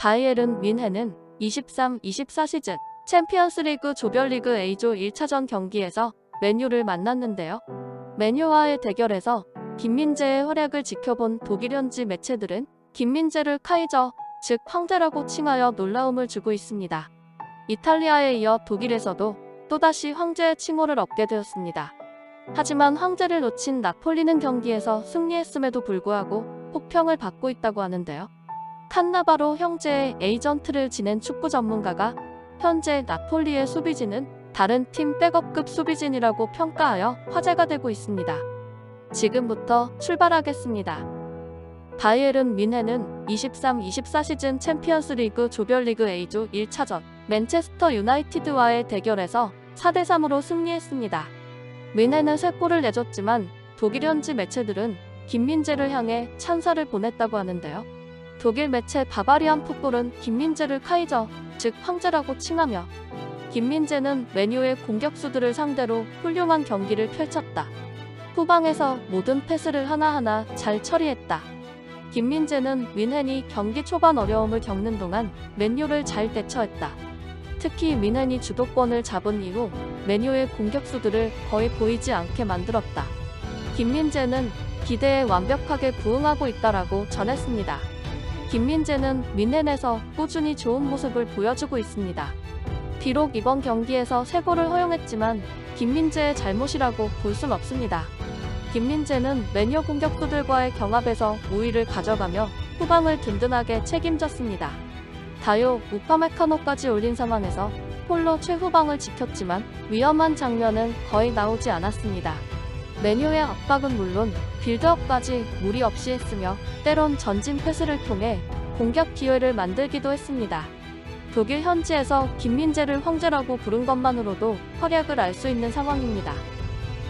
바이에른 뮌헨은 23-24 시즌 챔피언스리그 조별리그 A조 1차전 경기에서 맨유를 만났는데요. 맨유와의 대결에서 김민재의 활약을 지켜본 독일 현지 매체들은 김민재를 카이저, 즉 황제라고 칭하여 놀라움을 주고 있습니다. 이탈리아에 이어 독일에서도 또다시 황제의 칭호를 얻게 되었습니다. 하지만 황제를 놓친 나폴리는 경기에서 승리했음에도 불구하고 혹평을 받고 있다고 하는데요. 칸나바로 형제의 에이전트를 지낸 축구 전문가가 현재 나폴리의 수비진은 다른 팀 백업급 수비진이라고 평가하여 화제가 되고 있습니다. 지금부터 출발하겠습니다. 바이에른 뮌헨은 23-24 시즌 챔피언스리그 조별리그 A조 1차전 맨체스터 유나이티드와의 대결에서 4-3으로 승리했습니다. 뮌헨은 3골을 내줬지만 독일 현지 매체들은 김민재를 향해 찬사를 보냈다고 하는데요. 독일 매체 바바리안 풋볼은 김민재를 카이저, 즉 황제라고 칭하며 김민재는 맨유의 공격수들을 상대로 훌륭한 경기를 펼쳤다. 후방에서 모든 패스를 하나하나 잘 처리했다. 김민재는 뮌헨이 경기 초반 어려움을 겪는 동안 맨유를 잘 대처했다. 특히 뮌헨이 주도권을 잡은 이후 맨유의 공격수들을 거의 보이지 않게 만들었다. 김민재는 기대에 완벽하게 부응하고 있다라고 전했습니다. 김민재는 뮌헨에서 꾸준히 좋은 모습을 보여주고 있습니다. 비록 이번 경기에서 3골을 허용했지만 김민재의 잘못이라고 볼 순 없습니다. 김민재는 맨유 공격수들과의 경합에서 우위를 가져가며 후방을 든든하게 책임졌습니다. 다요 우파메카노까지 올린 상황에서 홀로 최후방을 지켰지만 위험한 장면은 거의 나오지 않았습니다. 맨유의 압박은 물론 빌드업까지 무리 없이 했으며 때론 전진 패스를 통해 공격 기회를 만들기도 했습니다. 독일 현지에서 김민재를 황제라고 부른 것만으로도 활약을 알 수 있는 상황입니다.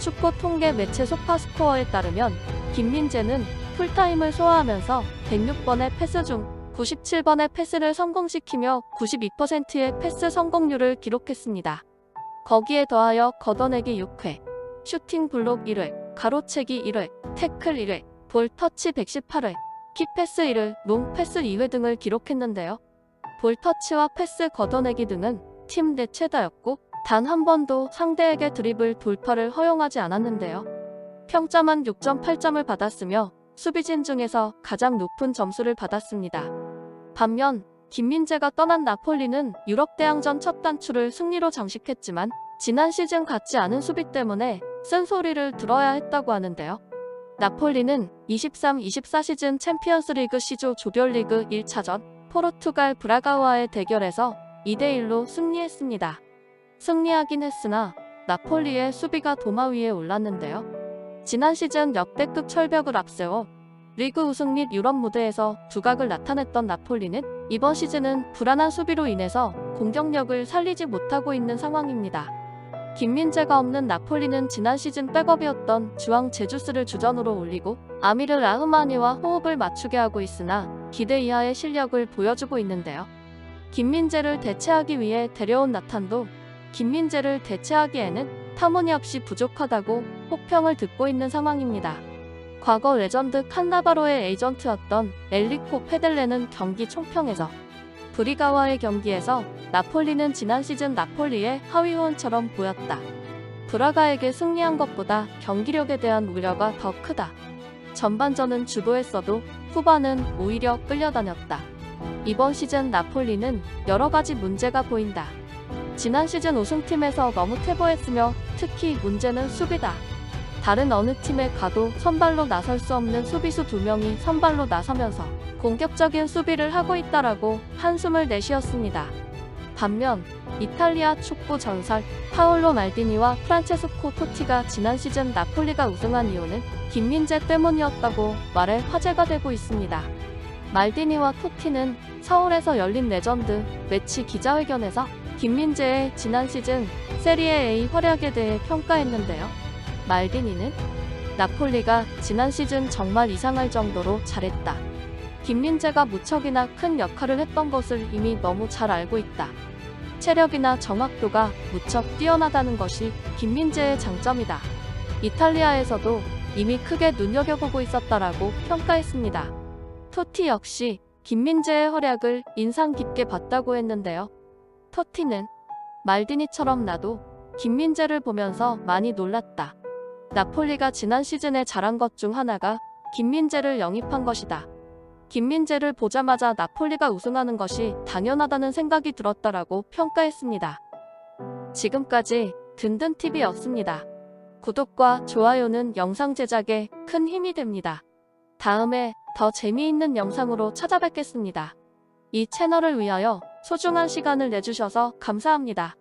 축구 통계 매체 소파스코어에 따르면 김민재는 풀타임을 소화하면서 106번의 패스 중 97번의 패스를 성공시키며 92%의 패스 성공률을 기록했습니다. 거기에 더하여 걷어내기 6회, 슈팅 블록 1회, 가로채기 1회, 태클 1회, 볼 터치 118회, 키패스 1회, 롱 패스 2회 등을 기록했는데요. 볼 터치와 패스 걷어내기 등은 팀 내 최다였고 단 한 번도 상대에게 드리블 돌파를 허용하지 않았는데요. 평점은 6.8점을 받았으며 수비진 중에서 가장 높은 점수를 받았습니다. 반면 김민재가 떠난 나폴리는 유럽 대항전 첫 단추를 승리로 장식했지만 지난 시즌 같지 않은 수비 때문에 쓴소리를 들어야 했다고 하는데요. 나폴리는 23-24 시즌 챔피언스리그 C조 조별리그 1차전 포르투갈 브라가와의 대결에서 2-1로 승리했습니다. 승리하긴 했으나 나폴리의 수비가 도마 위에 올랐는데요. 지난 시즌 역대급 철벽을 앞세워 리그 우승 및 유럽 무대에서 두각을 나타냈던 나폴리는 이번 시즌은 불안한 수비로 인해서 공격력을 살리지 못하고 있는 상황입니다. 김민재가 없는 나폴리는 지난 시즌 백업이었던 주앙 제주스를 주전으로 올리고 아미르 라흐마니와 호흡을 맞추게 하고 있으나 기대 이하의 실력을 보여주고 있는데요. 김민재를 대체하기 위해 데려온 나탄도 김민재를 대체하기에는 터무니없이 부족하다고 혹평을 듣고 있는 상황입니다. 과거 레전드 칸나바로의 에이전트였던 엘리코 페델레는 경기 총평에서 브리가와의 경기에서 나폴리는 지난 시즌 나폴리의 하위 호원처럼 보였다. 브라가에게 승리한 것보다 경기력에 대한 우려가 더 크다. 전반전은 주도했어도 후반은 오히려 끌려다녔다. 이번 시즌 나폴리는 여러 가지 문제가 보인다. 지난 시즌 우승팀에서 너무 퇴보했으며 특히 문제는 수비다. 다른 어느 팀에 가도 선발로 나설 수 없는 수비수 2명이 선발로 나서면서 공격적인 수비를 하고 있다라고 한숨을 내쉬었습니다. 반면 이탈리아 축구 전설 파올로 말디니와 프란체스코 토티가 지난 시즌 나폴리가 우승한 이유는 김민재 때문이었다고 말해 화제가 되고 있습니다. 말디니와 토티는 서울에서 열린 레전드 매치 기자회견에서 김민재의 지난 시즌 세리에 A 활약에 대해 평가했는데요. 말디니는 나폴리가 지난 시즌 정말 이상할 정도로 잘했다. 김민재가 무척이나 큰 역할을 했던 것을 이미 너무 잘 알고 있다. 체력이나 정확도가 무척 뛰어나다는 것이 김민재의 장점이다. 이탈리아에서도 이미 크게 눈여겨보고 있었다라고 평가했습니다. 토티 역시 김민재의 활약을 인상 깊게 봤다고 했는데요. 토티는 말디니처럼 나도 김민재를 보면서 많이 놀랐다. 나폴리가 지난 시즌에 잘한 것 중 하나가 김민재를 영입한 것이다. 김민재를 보자마자 나폴리가 우승하는 것이 당연하다는 생각이 들었다라고 평가했습니다. 지금까지 든든TV였습니다. 구독과 좋아요는 영상 제작에 큰 힘이 됩니다. 다음에 더 재미있는 영상으로 찾아뵙겠습니다. 이 채널을 위하여 소중한 시간을 내주셔서 감사합니다.